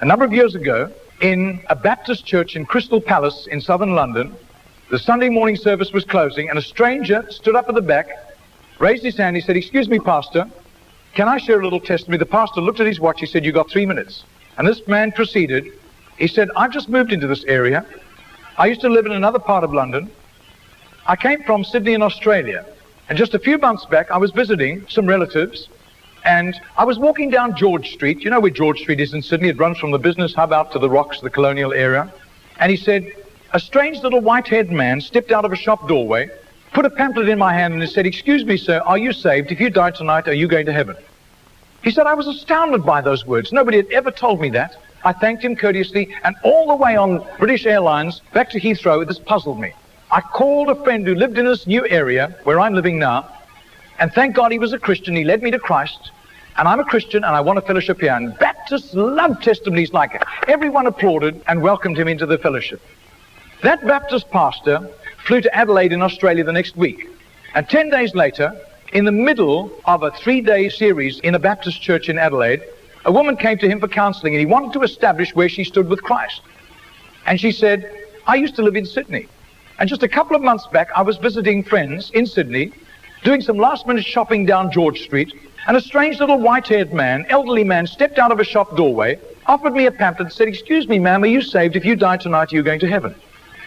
A number of years ago, in a Baptist church in Crystal Palace in southern London, the Sunday morning service was closing, and a stranger stood up at the back, raised his hand. He said, "Excuse me, Pastor, can I share a little testimony?" The pastor looked at his watch. He said, "You got 3 minutes." And this man proceeded. He said, "I've just moved into this area. I used to live in another part of London. I came from Sydney in Australia. And just a few months back, I was visiting some relatives, and I was walking down George Street. You know where George Street is in Sydney? It runs from the business hub out to the Rocks, the colonial area." And he said, "A strange little white-haired man stepped out of a shop doorway, put a pamphlet in my hand, and he said, 'Excuse me, sir, are you saved? If you die tonight, are you going to heaven?'" He said, "I was astounded by those words. Nobody had ever told me that." I thanked him courteously, and all the way on British Airlines back to Heathrow, this puzzled me. I called a friend who lived in this new area where I'm living now, and thank God he was a Christian. He led me to Christ, and I'm a Christian, and I want a fellowship here. And Baptists love testimonies like it. Everyone applauded and welcomed him into the fellowship. That Baptist pastor flew to Adelaide in Australia the next week, and 10 days later, in the middle of a 3-day series in a Baptist church in Adelaide, a woman came to him for counseling, and he wanted to establish where she stood with Christ. And she said, "I used to live in Sydney, and just a couple of months back, I was visiting friends in Sydney, doing some last-minute shopping down George Street, and a strange little white-haired man, elderly man, stepped out of a shop doorway, offered me a pamphlet, and said, 'Excuse me, ma'am, are you saved? If you die tonight, are you going to heaven?'"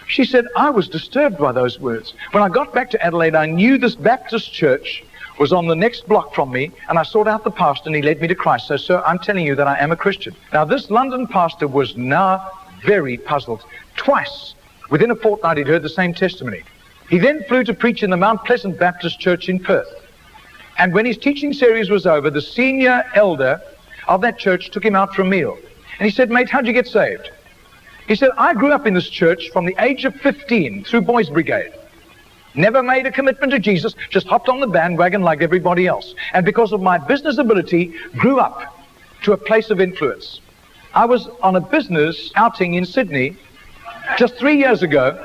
She said, "I was disturbed by those words. When I got back to Adelaide, I knew this Baptist church was on the next block from me, and I sought out the pastor, and he led me to Christ. So, sir, I'm telling you that I am a Christian." Now, this London pastor was now very puzzled. Twice, within a fortnight, he'd heard the same testimony. He then flew to preach in the Mount Pleasant Baptist Church in Perth. And when his teaching series was over, the senior elder of that church took him out for a meal. And he said, "Mate, how'd you get saved?" He said, "I grew up in this church from the age of 15 through Boys Brigade. Never made a commitment to Jesus, just hopped on the bandwagon like everybody else. And because of my business ability, grew up to a place of influence. I was on a business outing in Sydney just 3 years ago,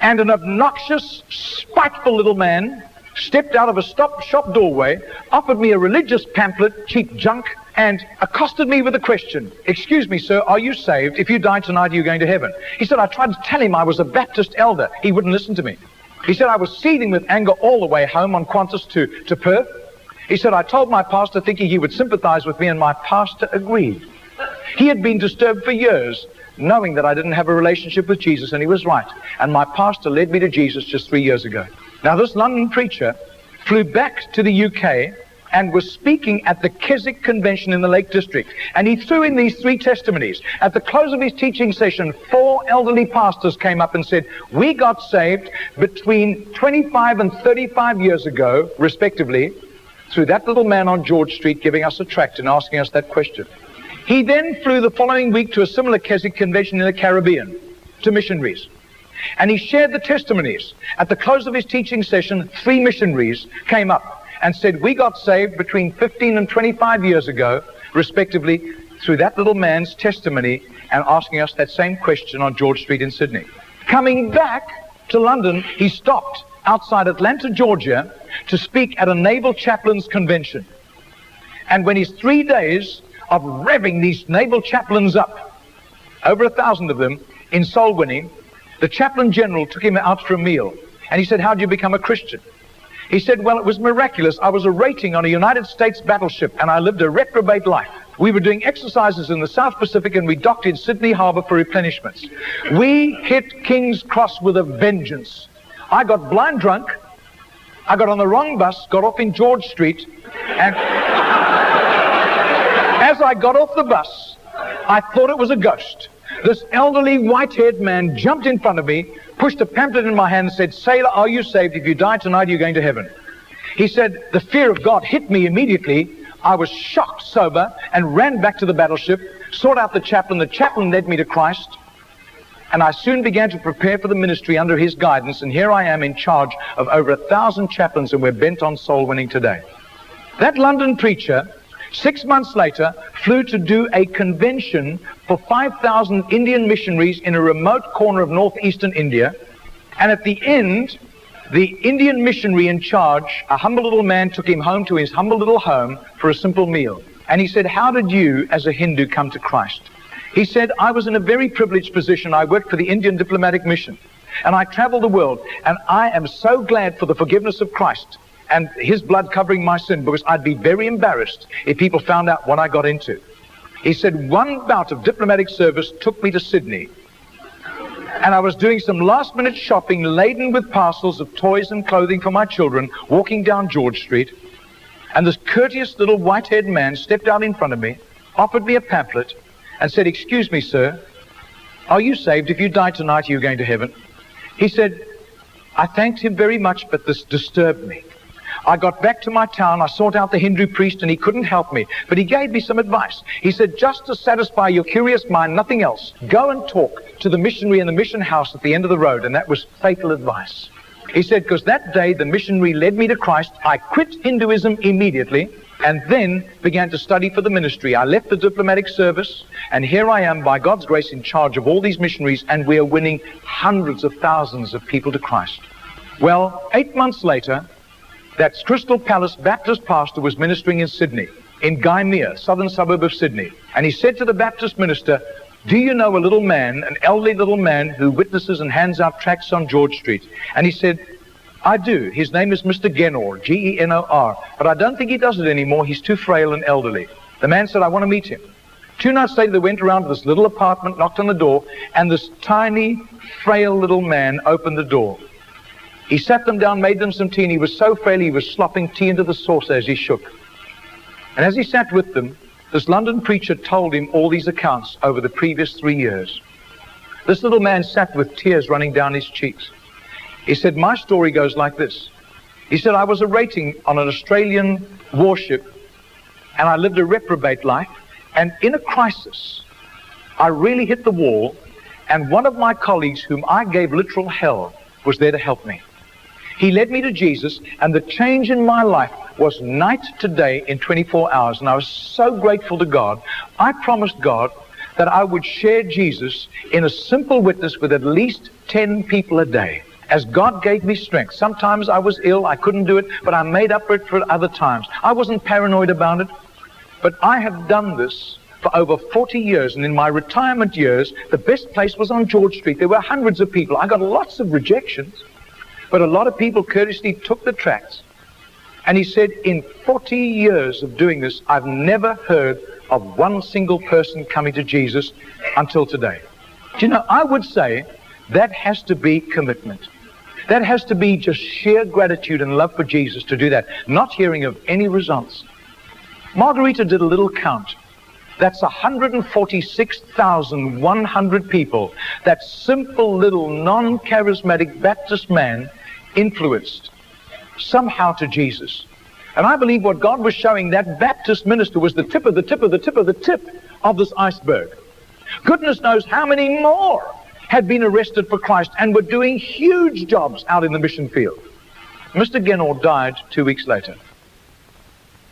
and an obnoxious, spiteful little man stepped out of a shop doorway, offered me a religious pamphlet, cheap junk, and accosted me with a question. 'Excuse me, sir, are you saved? If you die tonight, are you going to heaven?' He said, I tried to tell him I was a Baptist elder. He wouldn't listen to me. He said, I was seething with anger all the way home on Qantas to Perth. He said, I told my pastor thinking he would sympathize with me, and my pastor agreed. He had been disturbed for years, knowing that I didn't have a relationship with Jesus, and he was right. And my pastor led me to Jesus just 3 years ago. Now, this London preacher flew back to the UK and was speaking at the Keswick Convention in the Lake District. And he threw in these 3 testimonies. At the close of his teaching session, 4 elderly pastors came up and said, we got saved between 25 and 35 years ago, respectively, through that little man on George Street giving us a tract and asking us that question. He then flew the following week to a similar Keswick Convention in the Caribbean to missionaries. And he shared the testimonies. At the close of his teaching session, 3 missionaries came up and said, we got saved between 15 and 25 years ago, respectively, through that little man's testimony and asking us that same question on George Street in Sydney. Coming back to London, he stopped outside Atlanta, Georgia, to speak at a naval chaplains convention. And when his 3 days of revving these naval chaplains up, over 1,000 of them, in soul winning, the chaplain general took him out for a meal. And he said, how'd you become a Christian? He said, well, it was miraculous. I was a rating on a United States battleship, and I lived a reprobate life. We were doing exercises in the South Pacific, and we docked in Sydney Harbour for replenishments. We hit King's Cross with a vengeance. I got blind drunk. I got on the wrong bus, got off in George Street, and as I got off the bus, I thought it was a ghost. This elderly, white-haired man jumped in front of me, pushed a pamphlet in my hand and said, sailor, are you saved? If you die tonight, you're going to heaven. He said, the fear of God hit me immediately. I was shocked sober and ran back to the battleship, sought out the chaplain. The chaplain led me to Christ, and I soon began to prepare for the ministry under his guidance, and here I am in charge of over 1,000 chaplains, and we're bent on soul winning today. That London preacher, 6 months later, flew to do a convention for 5,000 Indian missionaries in a remote corner of northeastern India. And at the end, the Indian missionary in charge, a humble little man, took him home to his humble little home for a simple meal. And he said, how did you, as a Hindu, come to Christ? He said, I was in a very privileged position. I worked for the Indian Diplomatic Mission. And I traveled the world. And I am so glad for the forgiveness of Christ and his blood covering my sin, because I'd be very embarrassed if people found out what I got into. He said, one bout of diplomatic service took me to Sydney. And I was doing some last-minute shopping laden with parcels of toys and clothing for my children, walking down George Street. And this courteous little white-haired man stepped out in front of me, offered me a pamphlet, and said, excuse me, sir, are you saved? If you die tonight, are you going to heaven? He said, I thanked him very much, but this disturbed me. I got back to my town, I sought out the Hindu priest, and he couldn't help me, but he gave me some advice. He said, just to satisfy your curious mind, nothing else, go and talk to the missionary in the mission house at the end of the road. And that was fatal advice. He said, because that day the missionary led me to Christ. I quit Hinduism immediately and then began to study for the ministry. I left the diplomatic service, and here I am, by God's grace, in charge of all these missionaries, and we are winning hundreds of thousands of people to Christ. Well, 8 months later, that Crystal Palace Baptist pastor was ministering in Sydney, in Gymea, southern suburb of Sydney. And he said to the Baptist minister, do you know a little man, an elderly little man who witnesses and hands out tracts on George Street? And he said, I do. His name is Mr. Genor, G-E-N-O-R. But I don't think he does it anymore. He's too frail and elderly. The man said, I want to meet him. 2 nights later, they went around to this little apartment, knocked on the door, and this tiny, frail little man opened the door. He sat them down, made them some tea, and he was so frail he was slopping tea into the saucer as he shook. And as he sat with them, this London preacher told him all these accounts over the previous 3 years. This little man sat with tears running down his cheeks. He said, my story goes like this. He said, I was a rating on an Australian warship, and I lived a reprobate life, and in a crisis, I really hit the wall, and one of my colleagues, whom I gave literal hell, was there to help me. He led me to Jesus, and the change in my life was night to day in 24 hours. And I was so grateful to God. I promised God that I would share Jesus in a simple witness with at least 10 people a day, as God gave me strength. Sometimes I was ill, I couldn't do it, but I made up for it for other times. I wasn't paranoid about it, but I have done this for over 40 years, and in my retirement years, the best place was on George Street. There were hundreds of people. I got lots of rejections, but a lot of people courteously took the tracts. And he said, in 40 years of doing this, I've never heard of one single person coming to Jesus until today. Do you know, I would say that has to be commitment. That has to be just sheer gratitude and love for Jesus to do that, not hearing of any results. Margarita did a little count. That's 146,100 people that simple little non-charismatic Baptist man influenced somehow to Jesus. And I believe what God was showing that Baptist minister was the tip of the tip of the tip of the tip of this iceberg. Goodness knows how many more had been arrested for Christ and were doing huge jobs out in the mission field. Mr. Genor died 2 weeks later.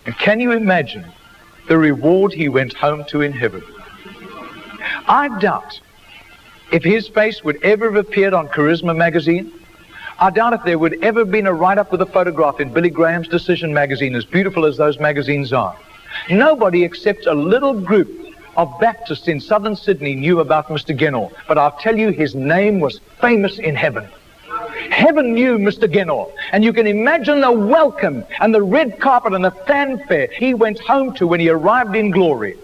And can you imagine the reward he went home to in heaven? I doubt if his face would ever have appeared on Charisma magazine. I doubt if there would ever have been a write-up with a photograph in Billy Graham's Decision magazine, as beautiful as those magazines are. Nobody except a little group of Baptists in southern Sydney knew about Mr. Genor. But I'll tell you, his name was famous in heaven. Heaven knew Mr. Genor, and you can imagine the welcome and the red carpet and the fanfare he went home to when he arrived in glory.